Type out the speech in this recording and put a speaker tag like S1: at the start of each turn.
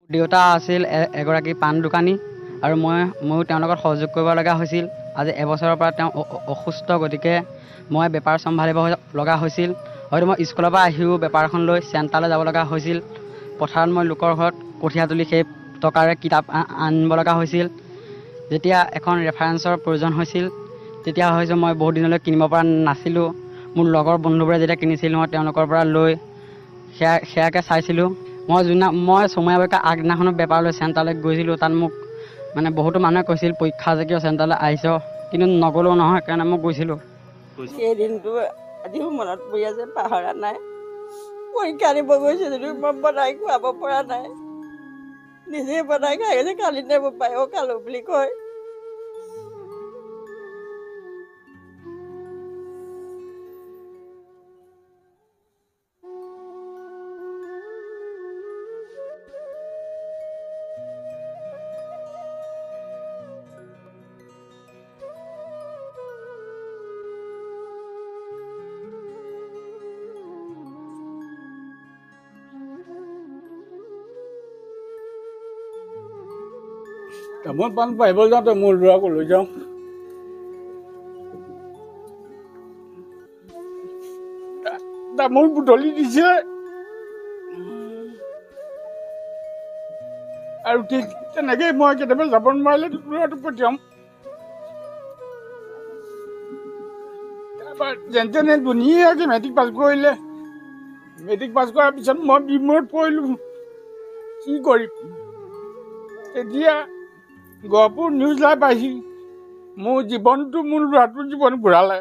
S1: দেউতা আছিল এগৰাকী পাণ দোকানী আৰু ময়ো তেওঁৰ লগত সহযোগ কৰিব লগা হৈছিল। আজি এবছৰৰ পৰা তেওঁ অসুস্থ, গতিকে মই বেপাৰ চম্ভালিব লগা হৈছিল। হয়তো মই স্কুলৰ পৰা আহিও বেপাৰখন লৈ চেণ্টাৰলৈ যাব লগা হৈছিল। পথাৰত মই লোকৰ ঘৰত কঠীয়া তুলি সেই টকাৰে কিতাপ আনিব লগা হৈছিল। যেতিয়া এখন ৰেফাৰেঞ্চৰ প্ৰয়োজন হৈছিল তেতিয়া হয়তো মই বহুত দিনলৈ কিনিব পৰা নাছিলোঁ। মোৰ লগৰ বন্ধুবোৰে যেতিয়া কিনিছিল মই তেওঁলোকৰ পৰা লৈ সেয়াকে চাইছিলোঁ। মই ছমহীয়া পৰীক্ষা আগদিনাখনো বেপাৰলৈ চেণ্টাৰলৈ গৈছিলোঁ। তাত মোক বহুতো মানুহে কৈছিল পৰীক্ষা যে কিয় চেণ্টাৰলৈ আহিছ, কিন্তু নগ'লেও নহয়, সেইকাৰণে মই গৈছিলোঁ।
S2: সেই দিনটো আজিও মনত পৰি আছে, পাহৰা নাই। পৰীক্ষা দিব গৈছোঁ যদিও মই বনাই খুৱাব পৰা নাই, নিজে বনাই খাই গৈছে। কালি নে বায়েও খালো বুলি কয়।
S3: মই পাণ পাৰিব যাওঁতে মোৰ ল'ৰাক লৈ যাওঁ। তামোল বুটলি দিছে আৰু ঠিক তেনেকেই মই কেতিয়াবা যাব নোৱাৰিলে ল'ৰাটো পঠিয়াম। তাৰপৰা যেন তেনে ধুনীয়াকৈ মেট্ৰিক পাছ কৰিলে। মেট্ৰিক পাছ কৰাৰ পিছত মই বিমোৰত পৰিলোঁ। কি কৰিম? তেতিয়া গহপুৰ নিউজ লাইভ পাইছিল। মোৰ জীৱনটো মোৰ ল'ৰাটোৰ জীৱন ঘূৰালে।